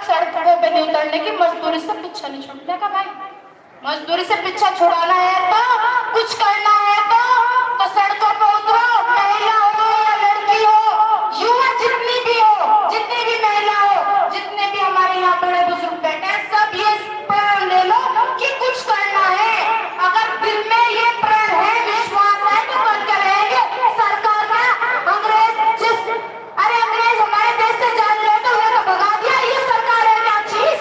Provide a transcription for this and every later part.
सड़कों पे नहीं उतरने की, मजदूरी से पीछा नहीं छूटने का भाई। मजदूरी से पीछा छुड़ाना है तो कुछ करना है तो सड़कों पे उतरो, महिला हो या लड़की हो, युवा जितनी भी हो, जितनी भी महिला हो, जितने भी हमारे यहाँ बड़े बुजुर्ग बैठे हैं, सब ये प्रण ले लो कि कुछ करना है। अगर दिल में ये प्रण है, विश्वास है तो करके रहेंगे। सरकार का अंग्रेज हमारे देश से जान रहे तो उन्हें तो भगा दिया। ये सरकार है क्या चीज?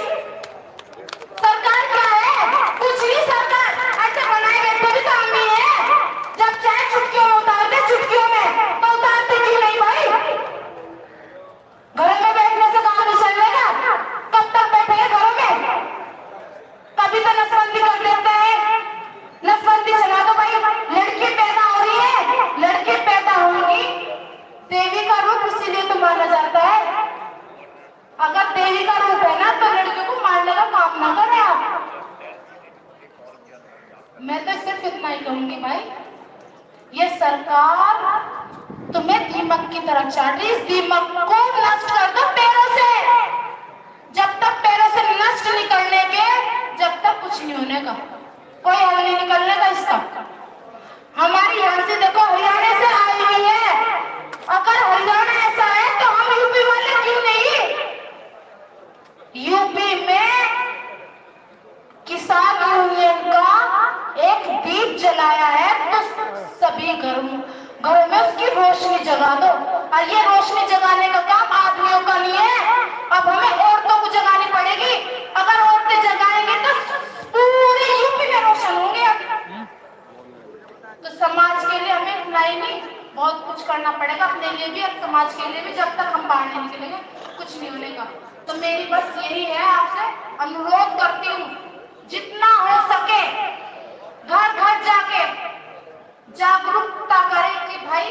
सरकार क्या है? कुछ नहीं। सरकार ऐसे बनाए गए तो भी तो हम ही है। जब चाहे चुटकियों में उतारते, चुटकियों में तो उतारते क्यों नहीं भाई? घरों में बैठने से काम नहीं चलेगा। कब तक बैठेंगे घरों में? कभी तो नसबंदी कर देते हैं। नसबंदी चला दो भाई। लड़की पैदा हो रही है, लड़की पैदा होगी, देवी का रूप इसीलिए तो माना जाता है। अगर देवी का रूप है ना तो लड़कियों को मारने का काम ना करें आप। मैं तो सिर्फ इतना ही कहूंगी भाई, ये सरकार तुम्हें दीमक की तरह चाट रही। इस दीमक को नष्ट कर दो पैरों से। जब तक पैरों से नष्ट नहीं कर लेंगे, जब तक कुछ नहीं होने का, कोई हल नहीं निकलने का इसका। हमारी यहाँ से देखो, हरियाणा से आई हुई है। अगर हरियाणा ऐसा है तो हम यूपी वाले क्यों नहीं? यूपी में किसान यूनियन का एक दीप जलाया है तो सभी घरों में उसकी रोशनी जगा दो। और ये रोशनी जगाने का काम आदमियों का नहीं है, अब हमें औरतों को जगानी पड़ेगी। अगर औरतें जगाएंगे तो पूरे यूपी में रोशन होंगे। तो समाज के लिए हमें इतना ही नहीं, बहुत कुछ करना पड़ेगा अपने लिए भी और समाज के लिए भी। जब तक हम बाहर नहीं निकलेंगे कुछ नहीं होने का। तो मेरी बस यही है, आपसे अनुरोध करती हूँ, जितना हो सके घर घर जाके जागरूकता करें कि भाई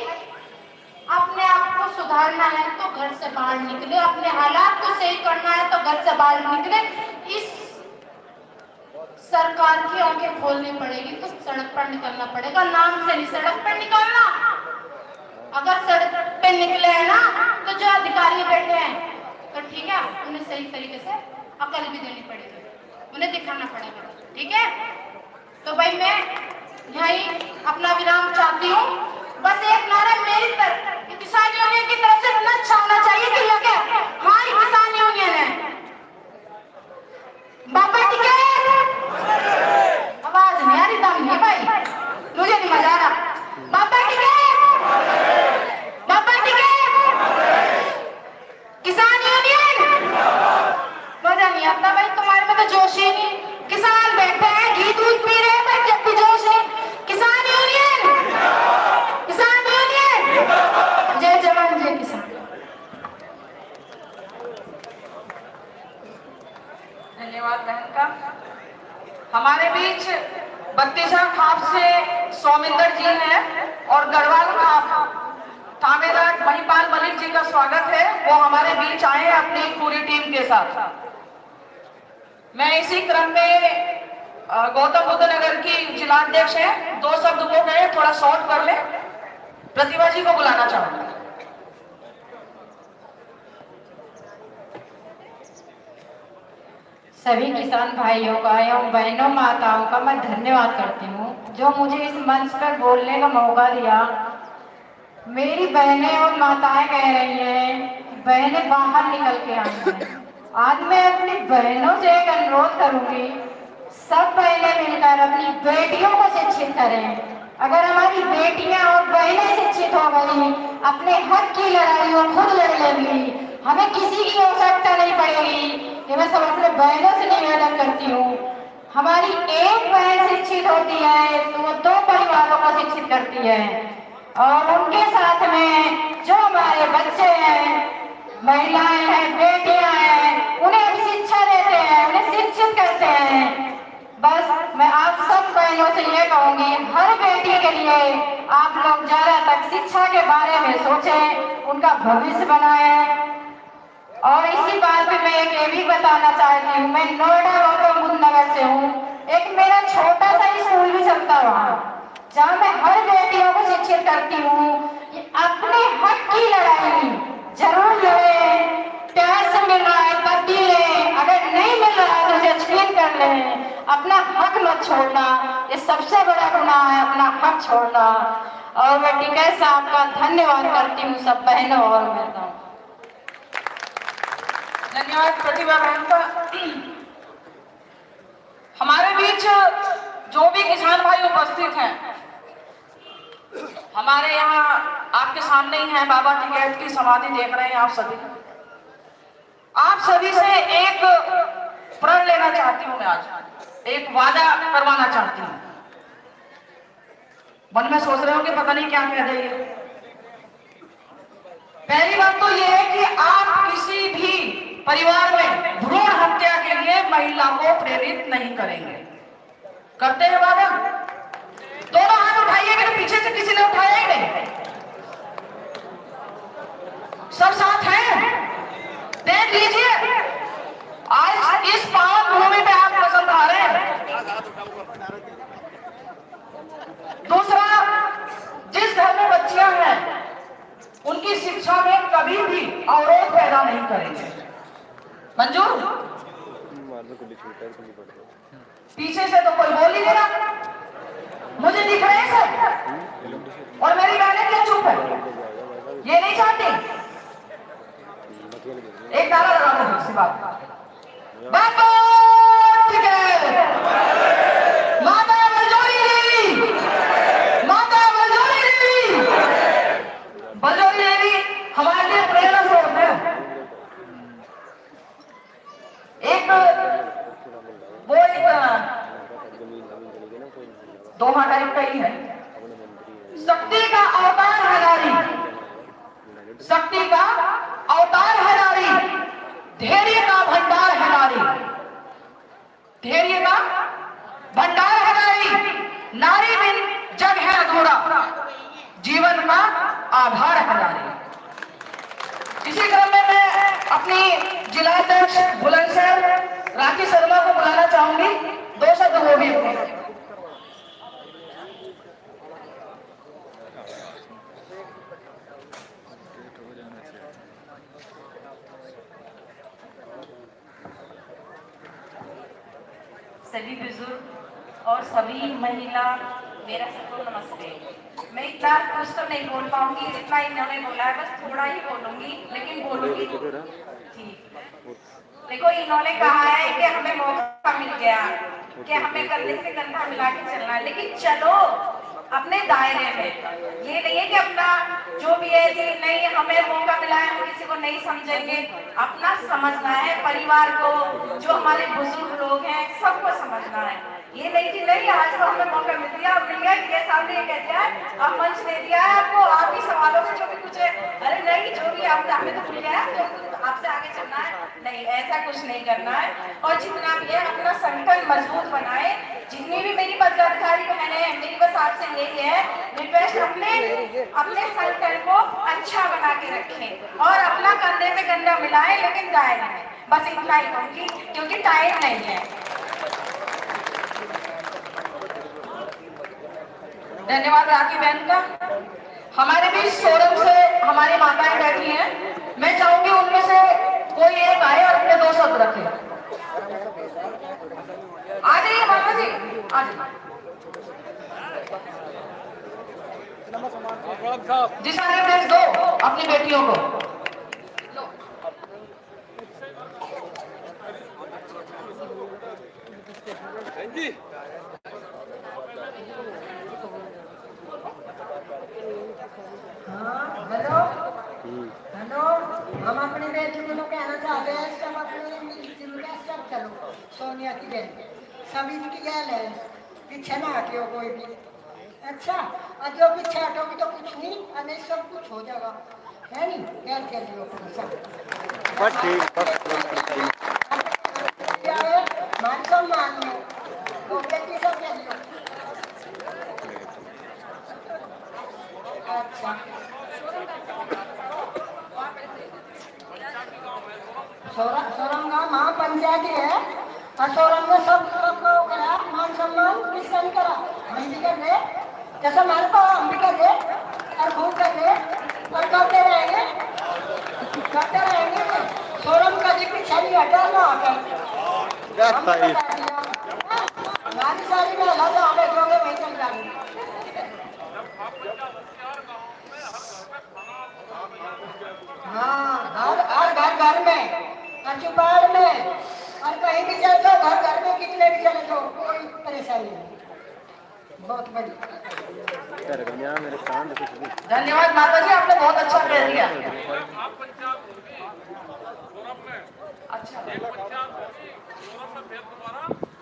अपने आप को सुधारना है तो घर से बाहर निकले, अपने हालात को सही करना है तो घर से बाहर निकले। इस सरकार की आंखें खोलनी पड़ेगी तो सड़क पर निकलना पड़ेगा। नाम से नहीं, सड़क पर निकलना। अगर सड़क पे निकले हैं ना तो जो अधिकारी बैठे हैं तो ठीक है, उन्हें सही तरीके से अकल भी देनी पड़ेगी, उन्हें दिखाना पड़ेगा। ठीक है, तो भाई मैं यही अपना विराम चाहती हूँ। बस एक नारा मेरी तरफ, किसान यूनियन की तरफ से इतना अच्छा होना चाहिए कि लगे हाँ ये किसान यूनियन है। बाबा टिकट, आवाज नहीं आ रही, दम नहीं भाई, मुझे नहीं मजा आ रहा। बाबा टिकट, बाबा टिकट, किसान यूनियन। मजा नहीं आता भाई, तुम्हारे में तो जोश ही नहीं। किसान बैठे हैं, घी दूध पी रहे हैं, भाई जब भी जोश नहीं। किसान यूनियन, किसान यूनियन, जय जवान जय किसान। धन्यवाद बहन का। हमारे बीच बत्तीसा खाप से सौमिंदर जी हैं और गढ़वाल खाप थानेदार महिपाल मलिक जी का स्वागत है। वो हमारे बीच आए हैं अपनी पूरी टीम के साथ। मैं इसी क्रम में गौतम बुद्ध नगर की जिलाध्यक्ष है, 2 शब्द बोल रहे हैं, थोड़ा शॉर्ट कर ले। प्रतिभा जी को बुलाना चाहूंगा। सभी किसान भाइयों का एवं बहनों माताओं का मैं धन्यवाद करती हूँ जो मुझे इस मंच पर बोलने का मौका दिया। मेरी बहनें और माताएं कह रही हैं, बहनें बाहर निकल के आई हैं। आज मैं अपनी बहनों से एक अनुरोध करूंगी, सब बहनें मिलकर अपनी बेटियों को शिक्षित करें। अगर हमारी बेटियां और बहनें शिक्षित हो गई, अपने हक की लड़ाई वो खुद लड़ लेंगी, हमें किसी की आवश्यकता नहीं पड़ेगी। ये मैं सब अपने बहनों से निवेदन करती हूँ। हमारी एक बहन शिक्षित होती है तो वो 2 परिवारों को शिक्षित करती है, और उनके साथ में जो हमारे बच्चे हैं, महिलाएं हैं, बेटियां हैं, उन्हें हम शिक्षा देते हैं, उन्हें शिक्षित करते हैं। बस मैं आप सब बहनों से ये कहूंगी, हर बेटी के लिए आप लोग ज्यादा तक शिक्षा के बारे में सोचें, उनका भविष्य बनाएं। और इसी बात पे मैं एक ये भी बताना चाहती हूँ, मैं नोएडा गौतम बुद्ध नगर से हूँ। एक मेरा छोटा सा स्कूल भी चलता वहाँ, जहाँ मैं हर बेटियों को शिक्षित करती हूँ। अपने हक की लड़ाई जरूर लड़े, प्यार से मिलना है तब भी ले, कर ले, अपना हक मत छोड़ना, ये सबसे बड़ा गुनाह है अपना हक छोड़ना। और मैं टीका साहब का धन्यवाद करती हूँ सब बहनों और माताओं। धन्यवाद प्रतिभा बहन का। हमारे बीच जो भी किसान भाई उपस्थित हैं, हमारे यहाँ आपके सामने ही है बाबा टिकैत की समाधि देख रहे हैं आप सभी। आप सभी से एक प्रण लेना चाहती हूँ मैं आज, एक वादा करवाना चाहती हूँ। मन में सोच रहे हो कि पता नहीं क्या कह देंगे। पहली बात तो ये है कि आप किसी भी परिवार में भ्रूण हत्या के लिए महिला को प्रेरित नहीं करेंगे। करते हैं वादा? दोनों हाथ उठाइएगा, तो पीछे से किसी ने उठाया ही नहीं। सब साथ हैं? देख लीजिए, आज इस पावन भूमि पे आप कसम खा रहे हैं। दूसरा, जिस घर में बच्चियां हैं उनकी शिक्षा में कभी भी अवरोध पैदा नहीं करेंगे। मंजूर? पीछे से तो कोई बोल ही नहीं रहा, मुझे दिख रहे हैं सब। और मेरी बहनें क्या चुप है? ये नहीं चाहती। एक नारा लगा दो इसी बात। बाबा टिकैत, माता बलजोरी देवी, माता बलजोरी देवी। बलजोरी देवी हमारे लिए प्रेरणा स्रोत है। दोहा टाइप का ही है। शक्ति का अवतार है नारी, शक्ति का अवतार है नारी, धैर्य का भंडार है नारी, धैर्य का भंडार है नारी। नारी बिन जग है अधूरा, जीवन का आधार है नारी। इसी क्रम में मैं अपनी जिला अध्यक्ष बुलंदशहर राखी शर्मा को बुलाना चाहूंगी, दो शब्द वो भी अपने। सभी बुजुर्ग और सभी महिला, मेरा सबको नमस्ते। मैं इतना कुछ तो नहीं बोल पाऊंगी जितना इन्होंने बोला है, बस थोड़ा ही बोलूंगी, लेकिन बोलूंगी ठीक। देखो, इन्होंने कहा है कि हमें मौका मिल गया कि हमें कंधे से कंधा मिला के चलना है, लेकिन चलो अपने दायरे में। ये नहीं है कि अपना जो भी है जी नहीं हमें मौका मिला है हम किसी को नहीं समझेंगे। अपना समझना है, परिवार को, जो हमारे बुजुर्ग लोग हैं सबको समझना है। ये नहीं कि नहीं आज तो हमें मौका मिल दिया, अब मिल गया ये सामने ये कहते हैं अब मंच दे दिया है आपको, आप ही सवालों में जो भी कुछ है, अरे नहीं जो भी आप हमें तो मिल गया है तो आपसे आगे चलना है, नहीं ऐसा कुछ नहीं करना है। और जितना भी है अपना संगठन मजबूत बनाए। जितनी भी मेरी पदाधिकारी बहनें हैं, मेरी बस आपसे यही है रिक्वेस्ट, अपने संगठन को अच्छा बना के रखें और अपना कंधे से कंधा मिलाएं, लेकिन दायरे में। बस इतना ही कहूंगी क्योंकि टाइम नहीं है। धन्यवाद राखी बहन का। हमारे बीच सोरम से हमारी माताएं बैठी हैं, मैं चाहूंगी उनमें से कोई एक आए और अपने दो शब्द रखे। आ जाइए माता जी, आ जाइए। दिशा निर्देश दो अपनी बेटियों को। हेलो हेलो, हम अपनी बेटियों को कहना चाहते हैं सब अपने मिलजुल के सब चलो। सोनिया की बहन सभी की गैल है, पीछे ना हटियो कोई भी। अच्छा, और जो पीछे हटोगी तो कुछ नहीं, और सब कुछ हो जाएगा, है नहीं? गैल चलियो सब मान सम्मान लो तो बेटी सब चलियो। अच्छा, सोरम गाँव महापंचायत है और सोरम में सब को करा मान सम्मान किसका नहीं करा, हम भी कर दे जैसा हमारे को, हम भी कर दे और खूब कर दे और करते रहेंगे। सोरम का जी पीछे नहीं हटा ना हटा। हमारी सारी महिला जहाँ बैठोगे वहीं चल जाएंगे। हाँ, हर घर में और चुपाड़ में और कहीं भी चल जाओ, घर में कितने भी चले जाओ, कोई परेशानी नहीं। बहुत बढ़िया। धन्यवाद माता जी, आपने बहुत अच्छा कह दिया। अच्छा,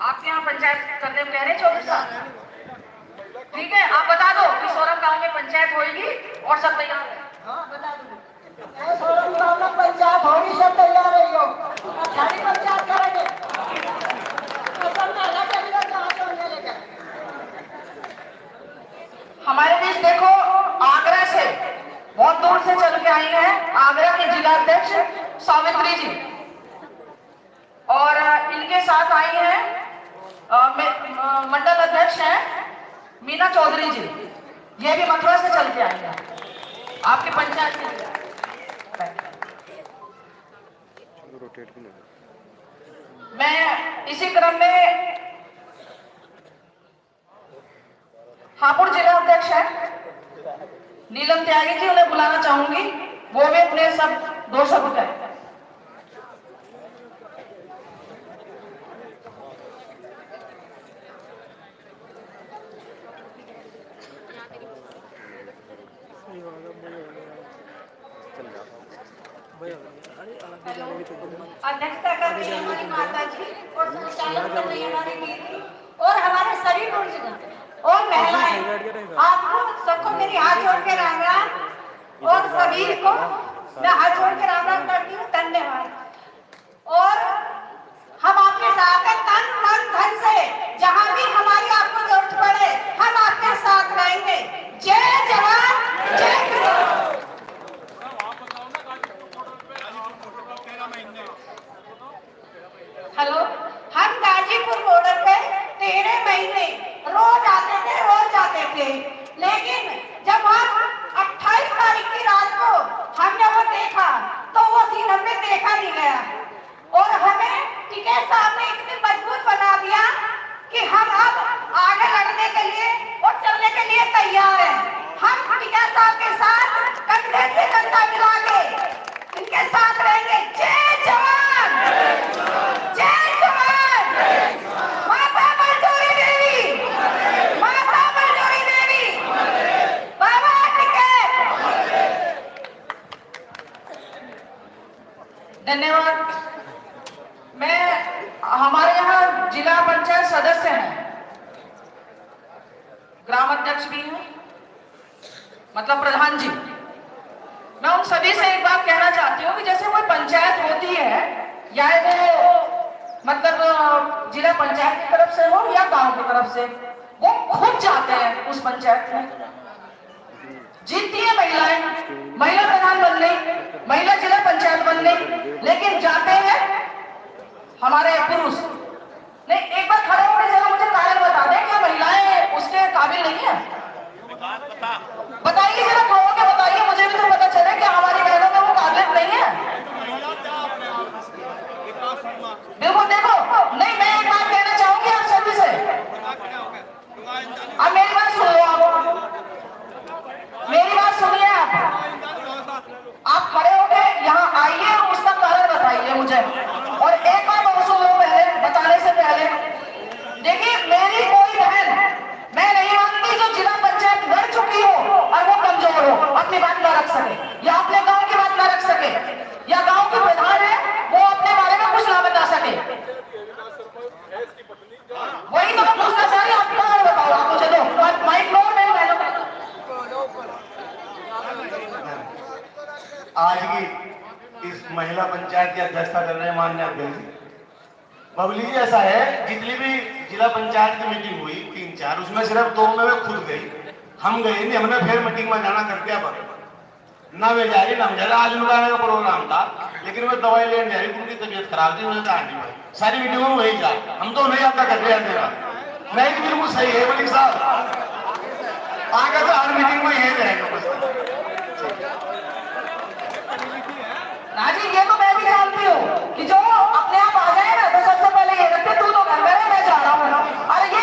आपके यहाँ पंचायत करने को कह रहे चौधरी साहब? ठीक है, आप बता दो कि सोरम गांव में पंचायत होगी और सब तैयार है। हाँ, बता दो। सोरम गाँव में पंचायत होगी, सब तैयार है यो। सारी पंचायत करेंगे। सब महिला करेगा, जहाँ से उन्हें लेकर। हमारे बीच देखो आगरा से बहुत दूर से चल के आई हैं आगरा के जिला अध्यक्ष सावित्री जी, और इनके साथ आई हैं मंडल अध्यक्ष हैं मीना चौधरी जी, ये भी मथुरा से चल के आई हैं आपकी पंचायत के। मैं इसी क्रम में हापुड़ जिला अध्यक्ष है नीलम त्यागी जी, उन्हें बुलाना चाहूंगी, वो भी अपने सब 2 शब्द कहें। अध्यक्षता करती है हमारी माता जी और संचालन कर रही है हमारी दीदी और हमारे सभी बुजुर्ग और महिलाएं। आपको सबको मेरी हाथ जोड़ के राम राम, और सभी को मैं हाथ जोड़ के राम राम करती हूँ। धन्यवाद। और हम आपके साथ हैं, तन मन धन से, जहाँ भी हमारी आपको जरूरत पड़े हम आपके साथ रहेंगे। जय जवान जय किसान। हेलो, हम गाजीपुर बॉर्डर पे 13 महीने रोज आते थे, लेकिन जब हम 28 तारीख की रात को हमने वो देखा तो वो सीन हमने देखा नहीं गया, और हमें टिकैत साहब ने इतनी मजबूत बना दिया कि हम अब आगे लड़ने के लिए और चलने के लिए तैयार हैं। हम टिकैत साहब के साथ कंधे से कंधा मिला के इनके साथ रहेंगे। जय जवान जय जवान। माता बलजोरी देवी, माता बलजोरी देवी, बाबा टिकैत। धन्यवाद। मैं हमारे यहाँ जिला पंचायत सदस्य हैं, ग्राम अध्यक्ष भी हैं, मतलब प्रधान जी। मैं उन सभी से एक बात कहना चाहती हूँ कि जैसे कोई पंचायत होती है, या वो मतलब जिला पंचायत की तरफ से हो या गांव की तरफ से, वो खुद जाते हैं उस पंचायत में, जीतती है महिलाएं, महिला प्रधान बन गई, महिला जिला पंचायत बन गई, लेकिन जाते हैं हमारे पुरुष। नहीं, एक बार खड़े होकर जरा मुझे कारण बता दें, क्या महिलाएं उसके काबिल नहीं है? बताइए जरा, खड़े होकर बताइए, मुझे भी तो पता चले कि हमारी बहनों में वो काबिलियत नहीं है। बिल्कुल, देखो, नहीं, मैं एक बात कहना चाहूंगी आप सभी से। अब मेरी बात सुनो, मेरी बात सुनिए। आप खड़े होकर यहाँ आइए और उसका कारण बताइए मुझे। और एक बार मैं सुन लो, पहले बताने से पहले देखिए, मेरी कोई बहन मैं नहीं मानती जो जिला पंचायत लड़ चुकी हो और वो कमजोर हो, अपनी बात ना रख सके, या अपने गांव की बात ना रख सके, या गांव के प्रधान है वो अपने बारे में कुछ ना बता सके। वही तो मैं पूछना चाह रही हूँ, आप कौन बताओ, आप मुझे दो माइक लो। मेरी बहनों आज की इस महिला पंचायत की अध्यक्षता कर रहे हैं माननीय अध्यक्ष जी। बबली जी, ऐसा है, जितनी भी जिला पंचायत की मीटिंग हुई 3-4, उसमें सिर्फ 2 में वे खुद गई, हम गए नहीं। हमने फिर मीटिंग में जाना कर दिया, पर ना वे जा रही ना हम जा रहे। आज उनका प्रोग्राम था, लेकिन वो दवाई लेने जा रही, उनकी तबीयत खराब थी, उन्हें कहा सारी मीटिंगों में वही जा, हम तो नहीं आता कर रहे हैं। नहीं, तो बिल्कुल सही है मलिक साहब, आगे तो हर मीटिंग में यही रहेगा। जी, ये तो मैं भी जानती हूँ कि जो अपने आप आ जाए ना, तो सबसे पहले ये रखते, तू तो घर में रह, मैं जा रहा हूँ। अरे ये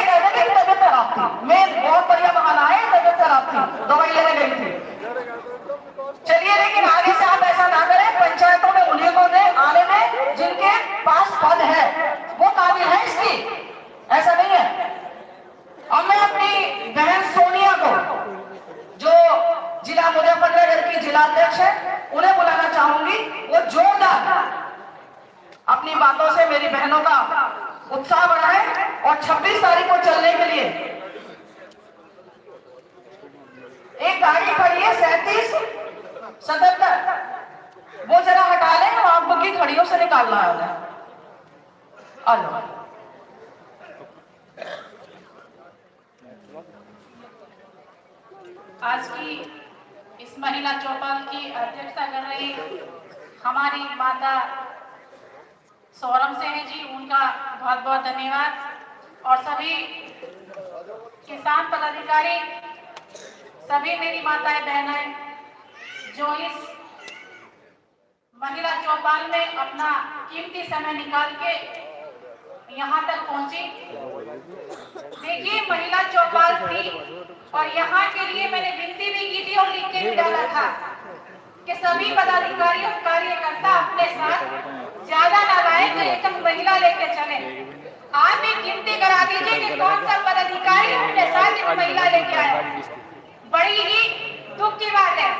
चाहूंगी वो जोरदार अपनी बातों से मेरी बहनों का उत्साह बढ़ाए और 26 तारीख को चलने के लिए एक गाड़ी खड़ी है 3777, वो जरा हटा लें, वहां की खड़ियों से निकालना है उन्हें। आ जाओ। आज की इस महिला चौपाल की अध्यक्षता कर रही हमारी माता सौरम सिंह जी, उनका बहुत बहुत धन्यवाद। और सभी किसान पदाधिकारी, सभी मेरी माताएं बहनें जो इस महिला चौपाल में अपना कीमती समय निकाल के यहाँ तक पहुंची। देखिए, महिला चौपाल थी और यहाँ के लिए मैंने विनती भी की थी और लिख के भी डाला था कि सभी पदाधिकारी और कार्यकर्ता अपने साथ ज्यादा ना लाए, तो एक महिला लेके चले। आप भी गिनती करा दीजिए कि कौन सा पदाधिकारी अपने साथ एक महिला लेके आया। बड़ी ही दुख की बात है,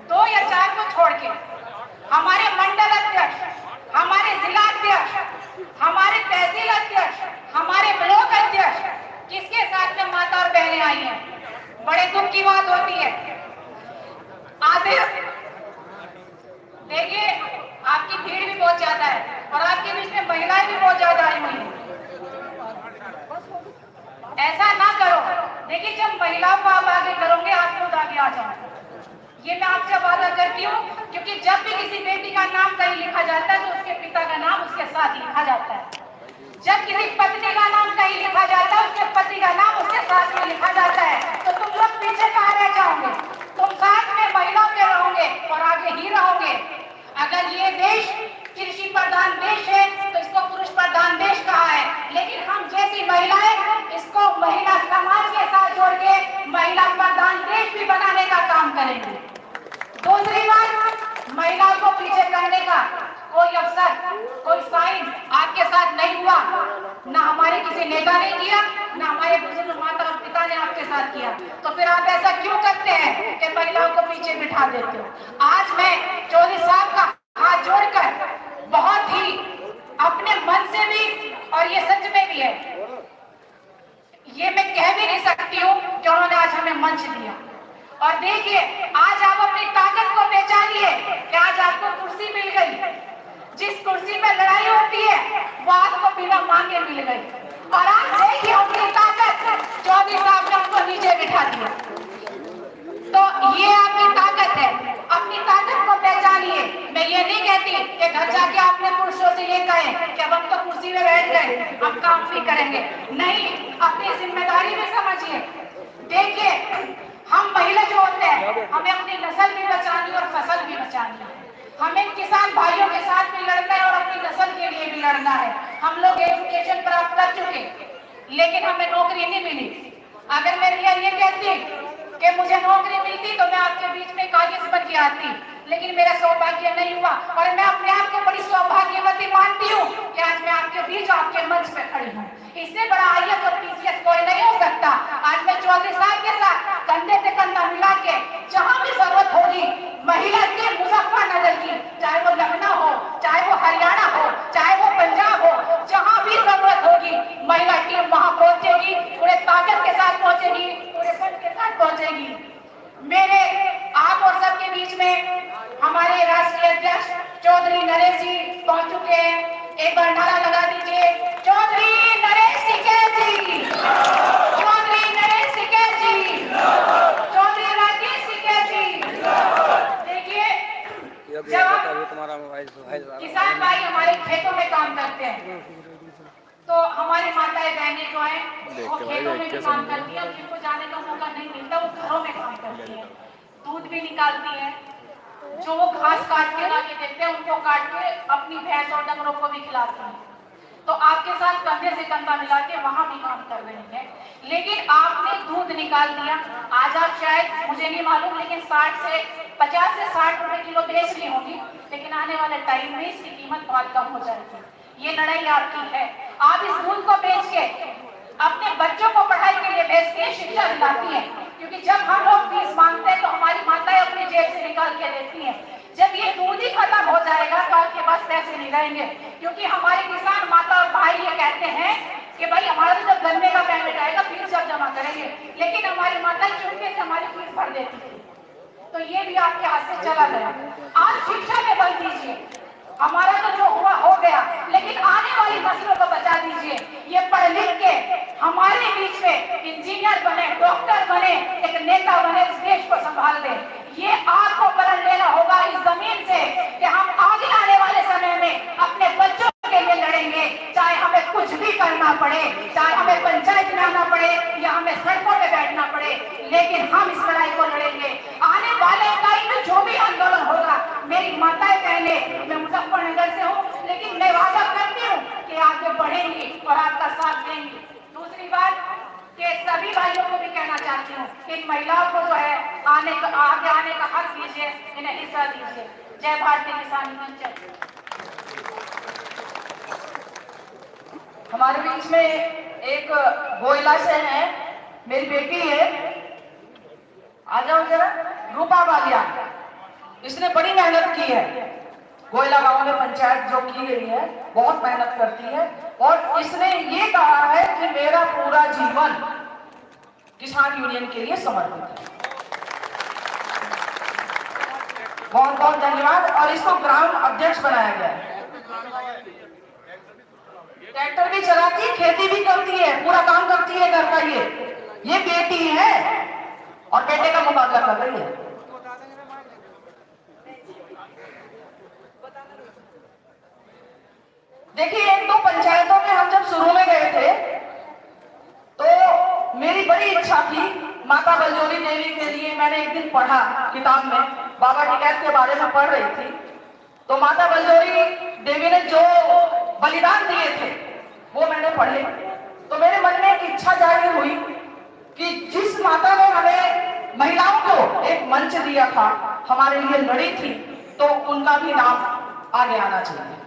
2 या 4 को छोड़ के हमारे मंडल अध्यक्ष, हमारे जिला अध्यक्ष, हमारे तहसील अध्यक्ष, हमारे ब्लॉक अध्यक्ष, किसके साथ में माता और बहनें आई हैं। बड़े दुख की बात होती है। आधे देखिए, आपकी भीड़ भी बहुत ज्यादा है और आपके बीच में महिलाएं भी बहुत ज्यादा आई हुई हैं। ऐसा ना करो। देखिए, जब महिलाओं को आप आगे करोगे, आप खुद आगे आ जाओ। ये मैं आपसे वादा करती हूँ, क्योंकि जब भी किसी बेटी का नाम कहीं लिखा जाता है तो उसके पिता का नाम उसके साथ लिखा जाता है। जब किसी पत्नी का नाम कहीं लिखा जाता है, उसके पति का नाम उसके साथ में लिखा जाता है। तो तुम लोग पीछे कहाँ रह जाओगे? तुम साथ में महिलाओं के रहोगे और आगे ही रहोगे। अगर ये देश कृषि प्रधान देश है तो इसको पुरुष प्रधान देश कहा है, लेकिन हम जैसी महिलाएं इसको महिला समाज के साथ जोड़ के महिला प्रधान देश भी बनाने का काम करेंगे। दूसरी बात, महिलाओं को पीछे करने का कोई अवसर, कोई साइन आपके साथ नहीं हुआ, ना हमारे किसी नेता ने किया, ना हमारे बुजुर्ग माता और पिता ने आपके साथ किया। तो फिर आप ऐसा क्यों करते हैं कि महिलाओं को पीछे बिठा देते हो? आज मैं चौधरी साहब का हाथ जोड़कर बहुत ही अपने मन से भी, और ये सच में भी है, ये मैं कह भी नहीं सकती हूँ कि उन्होंने आज हमें मंच दिया। और देखिए, आज आप अपनी ताकत को पहचानिए कि आज आपको कुर्सी मिल गई। जिस कुर्सी में लड़ाई होती है वो आपको बिना मांगे मिल गई। और आज देखिए अपनी ताकत, चौधरी साहब ने हमको नीचे बिठा दिया। तो ये आपकी ताकत है, अपनी ताकत को पहचानिए। मैं ये नहीं कहती कि घर जाके आपने पुरुषों से ये कहे कि अब हम तो कुर्सी में बैठ गए, हम काम नहीं करेंगे। नहीं, अपनी जिम्मेदारी भी समझिए। देखिए, हम महिला जो होते हैं, हमें अपनी नस्ल भी बचानी और फसल भी बचानी है। हमें किसान भाइयों के साथ भी लड़ना है और अपनी नस्ल के लिए भी लड़ना है। हम लोग एजुकेशन प्राप्त कर चुके, लेकिन हमें नौकरी नहीं मिली। अगर मैं ये कहती कि मुझे नौकरी मिलती तो मैं आपके बीच में कागज बन के आती, लेकिन मेरा सौभाग्य नहीं हुआ। और मैं अपने आप को बड़ी सौभाग्यवती मानती हूँ कि आज मैं आपके बीच, आपके मंच पे खड़ी हूँ। इससे बड़ा IAS और PCS कोई नहीं हो सकता। आज मैं चौधरी साहब के साथ कंधे से कंधा मिला के जहाँ भी जरूरत होगी, महिला टीम मुजफ्फरनगर की, चाहे वो लखनऊ हो, चाहे वो हरियाणा हो, चाहे वो पंजाब हो, जहाँ भी जरूरत होगी महिला टीम वहाँ पहुंचेगी, पूरे ताकत के साथ पहुंचेगी, पूरे बल के साथ पहुंचेगी। मेरे आप और सबके बीच में हमारे राष्ट्रीय अध्यक्ष चौधरी नरेश जी पहुंच चुके हैं। एक बार नारा लगा दीजिए, चौधरी नरेश टिकैत जी, चौधरी नरेश टिकैत जी, चौधरी राजेश टिकैत जी। देखिए, जब किसान भाई हमारे खेतों में काम करते हैं तो हमारी माताएं बहनें जो हैं वो खेतों में भी काम करती है, जिनको जाने का मौका नहीं मिलता वो घरों में काम करती है, दूध भी निकालती है। जो वो घास काट के लाके देते हैं उनको काट के अपनी भैंस और डंगरों को भी खिलाती है। तो आपके साथ कंधे से कंधा मिला के वहां भी काम कर रही है, लेकिन आपने दूध निकाल दिया। आज आप शायद, मुझे नहीं मालूम, लेकिन 50 से 60 रुपए किलो बेच रही होगी, लेकिन आने वाले टाइम में इसकी कीमत बहुत कम हो जाएगी। ये लड़ाई आपकी है। आप इस दूध को बेच के अपने बच्चों को पढ़ाई के लिए भेजती है, शिक्षा दिलाती है, क्योंकि जब हम लोग फीस मांगते हैं तो हमारी माताएं अपनी जेब से निकाल के देती हैं। जब ये दूध ही खत्म हो जाएगा तो आपके पास पैसे नहीं रहेंगे, क्योंकि हमारे किसान माता और भाई ये कहते हैं कि भाई हमारा तो जब गन्ने का पेमेंट आएगा फीस जब जमा करेंगे, लेकिन हमारी माता चुपके से हमारी फीस भर देती थी। तो ये भी आपके हाथ से चला गया। आज शिक्षा में बल दीजिए, हमारा तो जो हुआ हो गया, लेकिन आने वाली नस्लों को बचा दीजिए। ये पढ़ लिख के हमारे बीच में इंजीनियर बने, डॉक्टर बने, एक नेता बने, इस देश को संभाल दे। ये आपको प्रण लेना होगा इस जमीन से कि हम आगे आने वाले समय में अपने बच्चों के लिए लड़ेंगे, चाहे हमें कुछ भी करना पड़े, चाहे हमें पंचायत में आना पड़े या हमें सड़कों पे बैठना पड़े, लेकिन हम इस लड़ाई को लड़ेंगे। आने वाले टाइम में जो भी आंदोलन होगा, मेरी माताएं पहले, मैं मुजफ्फरनगर से हूँ, लेकिन मैं वादा करती हूँ कि आगे बढ़ेंगी और आपका साथ देंगी। दूसरी बात कि सभी भाइयों को भी कहना चाहती हूँ कि इन महिलाओं को जो है आगे आने का हक दीजिए, इन्हें हिस्सा दीजिए। जय भारतीय किसान मंच। हमारे बीच में एक गोयला से है, मेरी बेटी है, आ जाओ जरा, रूपा बालिया। इसने बड़ी मेहनत की है, गोयला गांव में पंचायत जो की गई है बहुत मेहनत करती है, और इसने ये कहा है कि मेरा पूरा जीवन किसान यूनियन के लिए समर्पित है। बहुत बहुत धन्यवाद। और इसको ग्राम अध्यक्ष बनाया गया है। ट्रैक्टर भी चलाती है, खेती भी करती है, पूरा काम करती है घर का। ये बेटी है और बेटे का मुकाबला कर रही है। देखिए, एक दो पंचायतों में हम जब शुरू में गए थे तो मेरी बड़ी इच्छा थी, माता बलजोरी देवी के लिए मैंने एक दिन पढ़ा किताब में, बाबा टिकैत के बारे में पढ़ रही थी, तो माता बलजोरी देवी ने जो बलिदान दिए थे वो मैंने पढ़े। तो मेरे मन में एक इच्छा जाहिर हुई कि जिस माता ने हमें महिलाओं को एक मंच दिया था, हमारे लिए लड़ी थी, तो उनका भी नाम आगे आना चाहिए।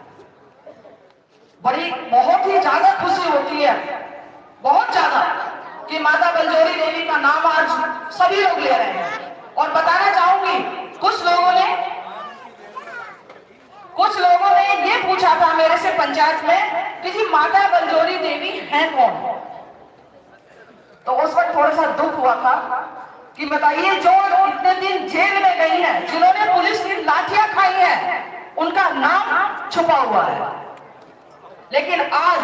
बहुत ही ज्यादा खुशी होती है, बहुत ज्यादा, कि माता बलजोरी देवी का नाम आज सभी लोग ले रहे हैं। और बताना चाहूंगी, कुछ लोगों ने ये पूछा था मेरे से पंचायत में कि जी माता बलजोरी देवी हैं कौन? तो उस वक्त थोड़ा सा दुख हुआ था कि बताइए, जो इतने दिन जेल में गई हैं, जिन्होंने पुलिस की लाठियां खाई हैं, उनका नाम छुपा हुआ है। लेकिन आज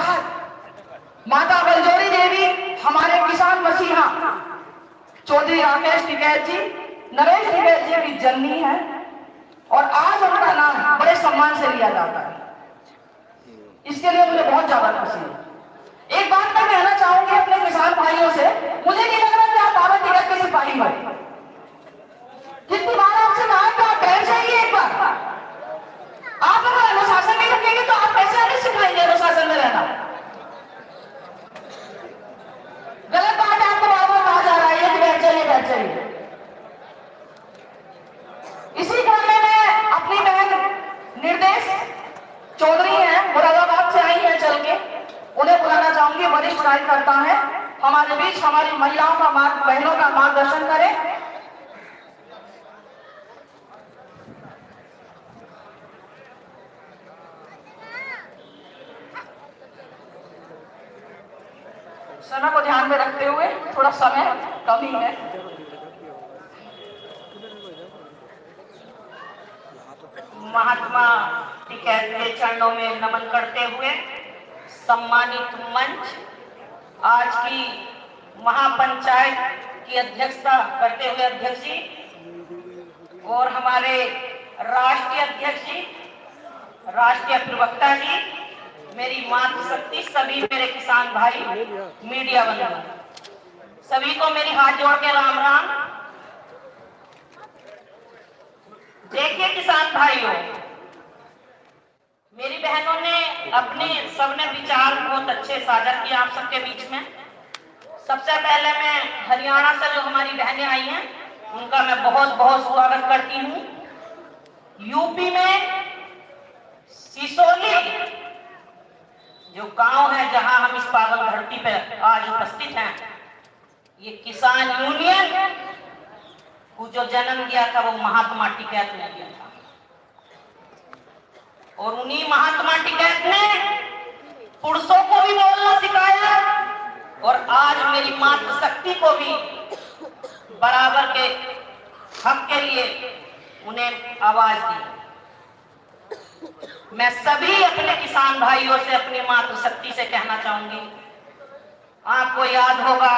माता बलजोरी देवी हमारे किसान मसीहा चौधरी राकेश टिकैत जी, नरेश टिकैत जी की जननी है, और आज उनका नाम बड़े सम्मान से लिया जाता है। इसके लिए मुझे बहुत ज्यादा खुशी है। एक बात मैं कहना चाहूंगी अपने किसान भाइयों से, मुझे नहीं लग रहा कि आप बाबा टिकैत के सिपाही हो। कितनी बार आपसे कहा कि आप बैठ जाइए एक बार। आप अगर अनुशासन नहीं रखेंगे तो आप कैसे आगे सिखाएंगे अनुशासन में रहना? गलत बात है, आपको बार बार कहा जा रहा है कि बैठ जाइए, बैठ जाइए। इसी क्रम में मैं अपनी बहन निर्देश चौधरी हैं, मुरादाबाद से आई है चल के, उन्हें बुलाना चाहूंगी। वरिष्ठ कार्यकर्ता है हमारे बीच, हमारी महिलाओं का बहनों का मार्गदर्शन करें। समय को ध्यान में रखते हुए, थोड़ा समय कम ही है। महात्मा टिकैत के चरणों में नमन करते हुए सम्मानित मंच, आज की महापंचायत की अध्यक्षता करते हुए अध्यक्ष जी और हमारे राष्ट्रीय अध्यक्ष जी, राष्ट्रीय प्रवक्ता जी, मेरी मातृशक्ति, सभी मेरे किसान भाई, मीडिया बंधु, सभी को मेरी हाथ जोड़ के राम राम। देखिए किसान भाइयों, मेरी बहनों ने अपने सबने विचार बहुत अच्छे साझा किए आप सबके बीच में। सबसे पहले मैं हरियाणा से जो हमारी बहनें आई हैं उनका मैं बहुत बहुत स्वागत करती हूँ। यूपी में सिसोली जो गांव है जहां हम इस पावन धरती पर आज उपस्थित हैं, ये किसान यूनियन को जो जन्म दिया था वो महात्मा टिकैत ने दिया था। और उन्हीं महात्मा टिकैत ने पुरुषों को भी बोलना सिखाया और आज मेरी मातृशक्ति को भी बराबर के हक के लिए उन्हें आवाज दी। मैं सभी अपने किसान भाइयों से अपनी मातृशक्ति से कहना चाहूंगी, आपको याद होगा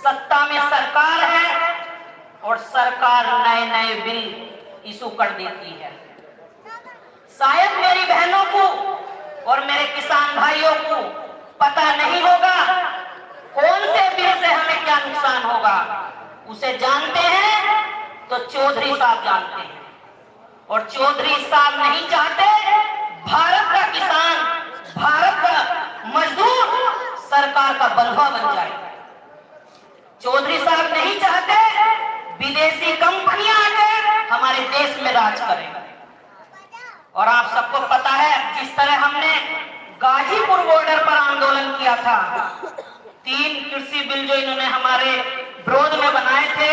सत्ता में सरकार है और सरकार नए नए बिल इशू कर देती है। शायद मेरी बहनों को और मेरे किसान भाइयों को पता नहीं होगा कौन से बिल से हमें क्या नुकसान होगा। उसे जानते हैं तो चौधरी साहब जानते हैं, और चौधरी साहब नहीं चाहते भारत का किसान, भारत का मजदूर सरकार का बंधुआ बन जाए। चौधरी साहब नहीं चाहते विदेशी कंपनियां आके हमारे देश में राज करें। और आप सबको पता है जिस तरह हमने गाजीपुर बॉर्डर पर आंदोलन किया था, 3 कृषि बिल जो इन्होंने हमारे विरोध में बनाए थे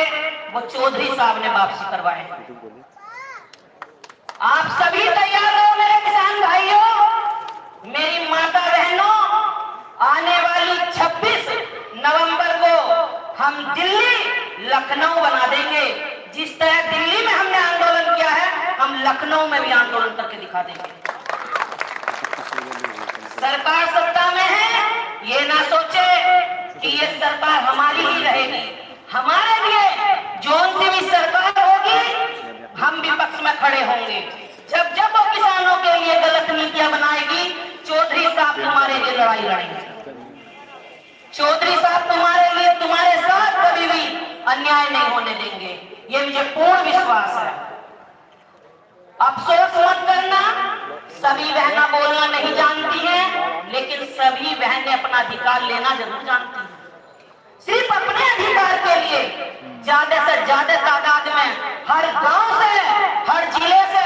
वो चौधरी साहब ने वापसी करवाए। आप सभी तैयार हो मेरे किसान भाइयों, मेरी माता बहनों, आने वाली 26 नवंबर को हम दिल्ली लखनऊ बना देंगे। जिस तरह दिल्ली में हमने आंदोलन किया है हम लखनऊ में भी आंदोलन करके दिखा देंगे। सरकार सत्ता में है, ये ना सोचे कि ये सरकार हमारी ही रहेगी। हमारे लिए जोन सी भी सरकार होगी हम विपक्ष में खड़े होंगे। जब जब वो किसानों के लिए गलत नीतियां बनाएगी, चौधरी साहब तुम्हारे लिए लड़ाई लड़ेंगे। चौधरी साहब तुम्हारे लिए, तुम्हारे साथ कभी भी अन्याय नहीं होने देंगे, ये मुझे पूर्ण विश्वास है। अफसोस मत करना, सभी बहना बोलना नहीं जानती हैं, लेकिन सभी बहनें अपना अधिकार लेना जरूर जानती हैं। सिर्फ अपने अधिकार के लिए ज्यादा से ज्यादा तादाद में हर गांव से, हर जिले से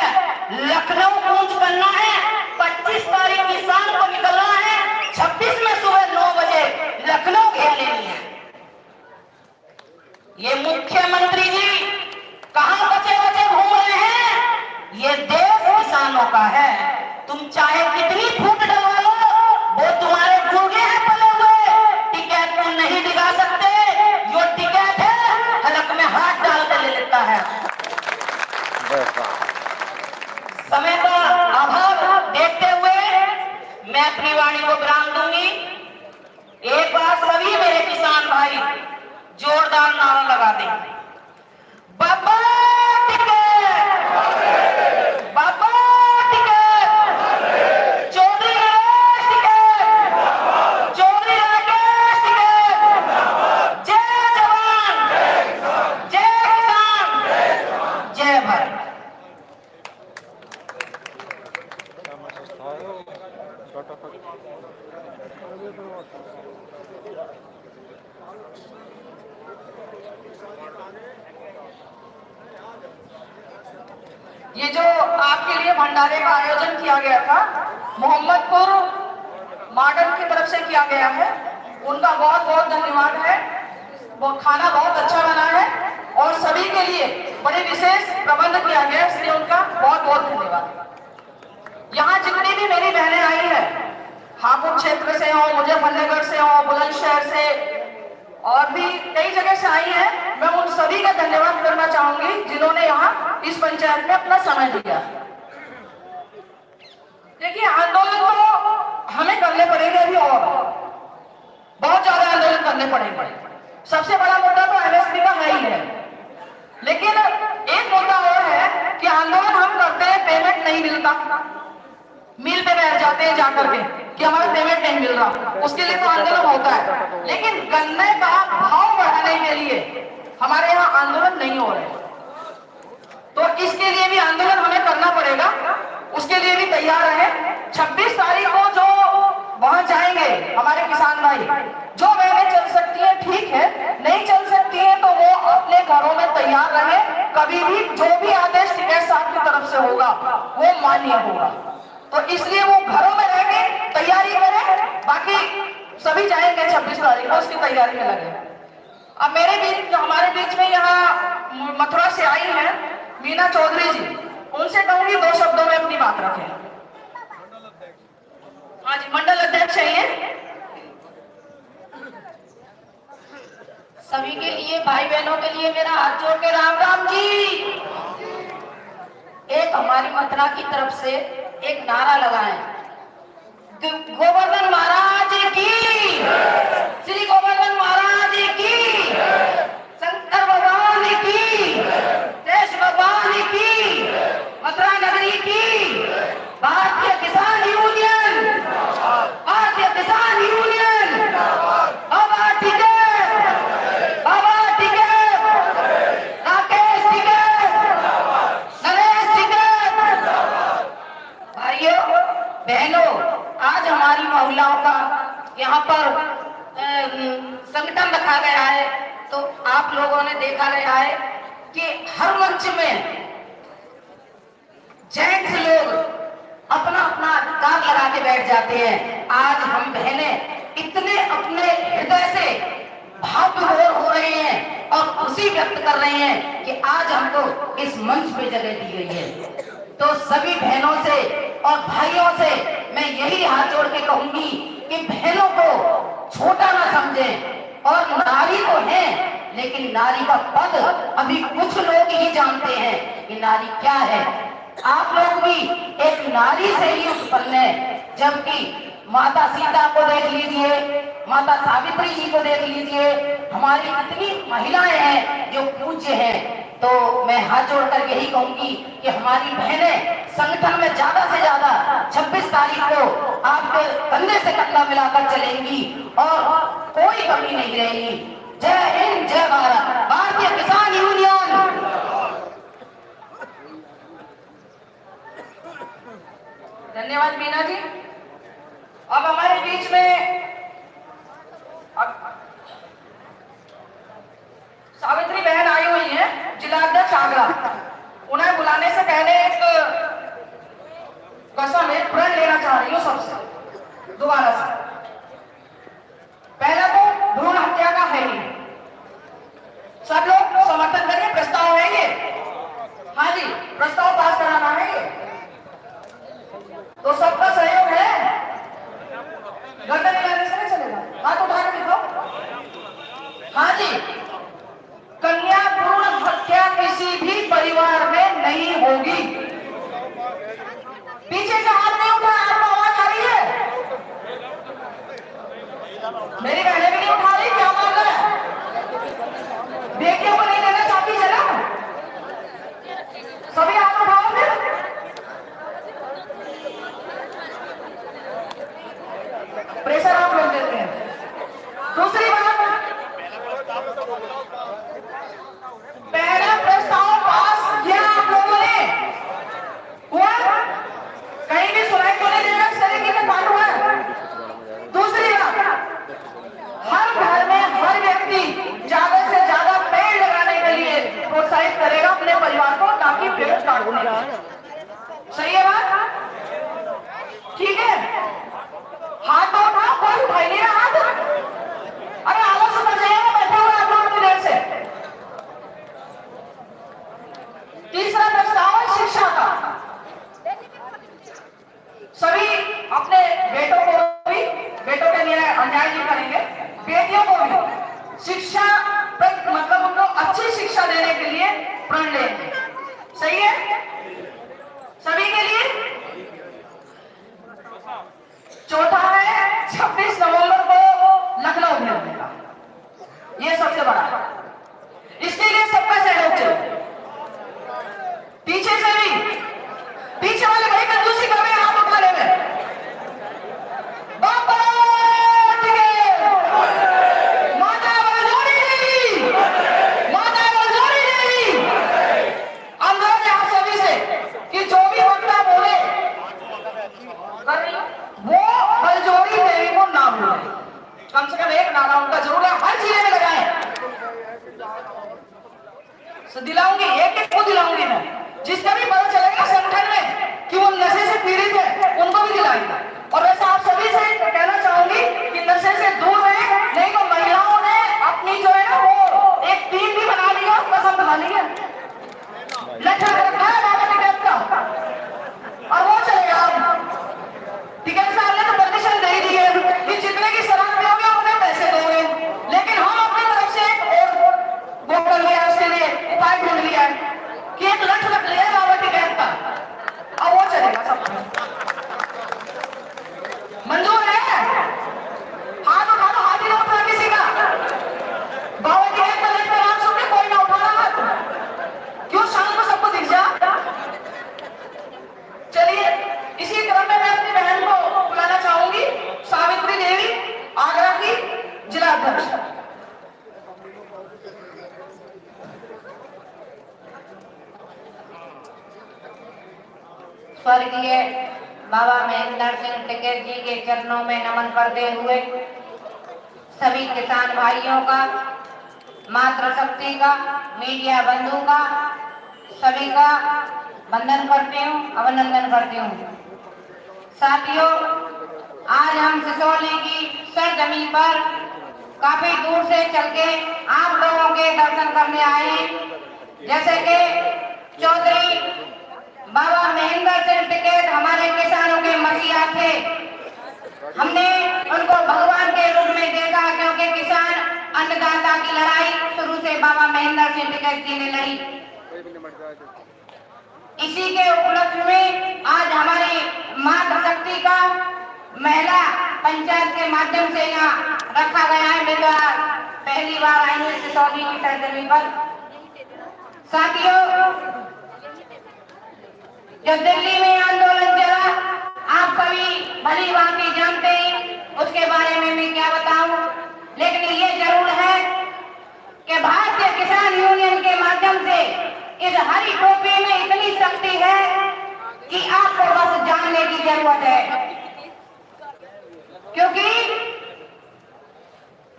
लखनऊ कूच करना है। 25 तारीख किसान को निकलना है, 26 में सुबह 9 बजे लखनऊ घेर लेनी है। ये मुख्यमंत्री जी कहां बचे बचे घूम रहे हैं? ये देश किसानों का है। तुम चाहे कितनी फूट डलवा लो, वो तुम्हारे गुर्गे हैं पले हुए, टिकैत को नहीं दिखा सकते। जो टिकैत है हलक में हाथ डाल कर ले लेता है। समय का अभाव देखते हुए मैं अपनी वाणी को विराम दूंगी। एक बार सभी मेरे किसान भाई जोरदार नारा लगा दें, बाबा टिकैत, बाबा टिकैत, चौधरी राकेश टिकैत, चौधरी राकेश टिकैत, जय जवान, जय किसान, जय भारत। ये जो आपके लिए भंडारे का आयोजन किया गया था, मोहम्मदपुर मॉडल की तरफ से किया गया है, उनका बहुत बहुत धन्यवाद है। वो खाना बहुत अच्छा बना है और सभी के लिए बड़े विशेष प्रबंध किया गया, इसलिए उनका बहुत बहुत धन्यवाद। यहाँ जितनी भी मेरी बहनें आई है, हापुड़ क्षेत्र से हो, मुजफ्फरनगर से हो, बुलंदशहर से और भी कई जगह से आई है, मैं उन सभी का धन्यवाद करना चाहूंगी जिन्होंने यहाँ इस पंचायत में अपना समय दिया। देखिए आंदोलन तो हमें करने पड़ेंगे अभी, और बहुत ज्यादा आंदोलन करने पड़ेंगे। सबसे बड़ा मुद्दा तो एमएसपी का है ही है, लेकिन एक मुद्दा और है कि आंदोलन हम करते हैं, पेमेंट नहीं मिलता, मिल पे बैठ जाते हैं जाकर के कि हमारा पेमेंट नहीं मिल रहा, उसके लिए तो आंदोलन होता है। लेकिन गन्ने का भाव बढ़ाने के लिए हमारे यहाँ आंदोलन नहीं हो रहे, तो इसके लिए भी आंदोलन हमें करना पड़ेगा, उसके लिए भी तैयार रहे। 26 तारीख को जो वहां जाएंगे हमारे किसान भाई, जो बहनें चल सकती है ठीक है, नहीं चल सकती है तो वो अपने घरों में तैयार रहे। कभी भी जो भी आदेश टिकैत साहब की तरफ से होगा वो मान्य होगा, तो इसलिए वो घरों में रह के तैयारी करें। बाकी सभी जाएंगे 26 तारीख को, उसकी तैयारी में लगे। अब मेरे बीच, हमारे बीच में यहाँ मथुरा से आई है मीना चौधरी जी, उनसे कहूंगी 2 शब्दों में अपनी बात रखें। हाँ जी, मंडल अध्यक्ष है ये। सभी के लिए, भाई बहनों के लिए मेरा हाथ जोड़ के राम राम जी। एक हमारी मथुरा की तरफ से एक नारा लगाएं, गोवर्धन महाराज की, श्री गोवर्धन महाराज की, शंकर भगवान की, देश भगवान की, मथुरा नगरी की, भारतीय किसान यूनियन, भारतीय किसान यूनियन, बाबा टिकैत, बाबा टिकैत, राकेश टिकैत, नरेश टिकैत। भाइयों बहनों, आज हमारी महिलाओं का यहाँ पर संगठन रखा गया है, तो आप लोगों ने देखा गया है कि हर मंच में जेंट्स लोग अपना अपना अधिकार लगा के बैठ जाते हैं। आज हम बहनें इतने अपने हृदय से भाव विभोर हो रहे हैं और खुशी व्यक्त कर रहे हैं कि आज हमको इस मंच पे जगह दी गई है। तो सभी बहनों से और भाइयों से मैं यही हाथ जोड़ के कहूंगी कि बहनों को छोटा ना समझें, और नारी तो है लेकिन नारी का पद अभी कुछ लोग ही जानते हैं कि नारी क्या है। आप लोग भी एक नारी से ही उत्पन्न है, जबकि माता सीता को देख लीजिए, माता सावित्री जी को देख लीजिए, हमारी कितनी महिलाएं हैं जो पूज्य हैं। तो मैं हाथ जोड़कर यही कहूंगी कि हमारी बहनें संगठन में ज्यादा से ज्यादा 26 तारीख को आपके कंधे से कंधा मिलाकर चलेंगी और कोई कमी नहीं रहेगी। जय हिंद, जय भारत, भारतीय किसान यूनियन। धन्यवाद मीना जी। अब हमारे बीच में सावित्री बहन आई हुई है, जिलाध्यक्ष आगरा। उन्हें बुलाने से पहले एक कसम, एक प्रण लेना चाह रही हूँ सबसे दोबारा से। पहला तो भ्रूण हत्या का है ही, सब लोग समर्थन करिए। प्रस्ताव है ये, हाँ जी, प्रस्ताव पास कराना है ये, तो सबका सहयोग है। गर्दन हिलाने से नहीं चलेगा, हाथ उठा के दिखाओ। हाँ जी, कन्या भ्रूण हत्या किसी भी परिवार में नहीं होगी। पीछे से हाथ नहीं उठा, आपको आवाज आ रही है? मेरी बहनें भी नहीं उठा रही, क्या मामला है? बेटियों को नहीं देना चाहती जन्म? सभी हाथ उठाओ फिर। प्रेशर आप लोग देते हैं। दूसरी बात, पहला प्रस्ताव पास किया आप लोगों ने, हुआ? कहीं भी सुनाई तो नहीं देगा इस तरीके का पाठ हुआ। दूसरी बात, हर घर में हर व्यक्ति ज्यादा से ज्यादा पेड़ लगाने के लिए प्रोत्साहित करेगा अपने परिवार को, ताकि पेड़ काटने का। सही है बात? ठीक है, हाथ तो उठाओ, कोई उठाई नहीं रहा हाथ। अरे आवाज सुन जाएगा, बैठे हुए आप लोग अपनी देर से। तीसरा प्रस्ताव है शिक्षा का। सभी अपने बेटों को भी, बेटों के लिए अन्याय नहीं करेंगे, बेटियों को भी शिक्षा, मतलब उनको अच्छी शिक्षा देने के लिए प्रण लेंगे। सही है सभी के लिए? चौथा है 26 नवंबर को लखनऊ में होने का, ये सबसे बड़ा। इसके लिए सबका सहयोग चाहिए। पीछे से भी, पीछे वाले भाई कंजूसी कर रहे हैं हाथ उठाने में। बाबा टिकैत, माता बलजोड़ी देवी, माता बलजोड़ी देवी। अनुरोध है आप सभी से कि जो भी वक्ता बोले कर रही वो बलजोड़ी देवी को ना भूले। कम से कम एक नारा उनका जरूर है, हर जिले में लगाएं। दिलाऊंगी, एक एक को दिलाऊंगी मैं। जिसका भी पता चलेगा संगठन में कि वो नशे से पीड़ित है, उनको भी दिलाएंगे। और वैसे आप सभी से कहना चाहूंगी कि नशे से दूर रहें, नहीं तो महिलाओं ने अपनी जो है ना वो एक टीम भी बना ली है, कसम खा ली है। लक्ष्य रखा है बाबा टिकैत का। उपाय ढूंढ लिया है कि एक लठ रख लिया बाबा टिकैत का, अब वो चलेगा सब। मंजूर है? हाथ उठा लो, हाथ ही ना उठा किसी का। बाबा टिकैत का लठ का नाम सुन के कोई ना उठा रहा हाथ। क्यों शाम को सबको दिख जा? चलिए, इसी क्रम में मैं अपनी बहन को बुलाना चाहूंगी, सावित्री देवी, आगरा की जिला अध्यक्ष। स्वर्गीय बाबा महेंद्र सिंह टिकैत जी के चरणों में नमन करते हुए सभी किसान भाइयों का, मातृशक्ति का, मीडिया बंधु का, सभी का वंदन करती हूँ, अभिनंदन करती हूँ। साथियों, आज हम सिसोली की सरजमी पर काफी दूर से चल के आप लोगों के दर्शन करने आए हैं। जैसे कि चौधरी बाबा महेंद्र सिंह टिकैत हमारे किसानों के मसीहा थे। हमने उनको भगवान के रूप में देखा, क्योंकि किसान अन्नदाता की लड़ाई शुरू से बाबा महेंद्र सिंह टिकैत जी ने लड़ी। इसी के उपलक्ष्य में आज हमारी मातृशक्ति का महिला पंचायत के माध्यम से यहाँ रखा गया है। मेरा पहली बार आई हूँ सिसोली की सरजमी पर। साथियों, जो दिल्ली में आंदोलन चला, आप सभी भली भांति जानते हैं, उसके बारे में मैं क्या बताऊं। लेकिन ये जरूर है कि भारतीय किसान यूनियन के माध्यम से इस हरी टोपी में इतनी शक्ति है कि आपको बस जानने की जरूरत है। क्योंकि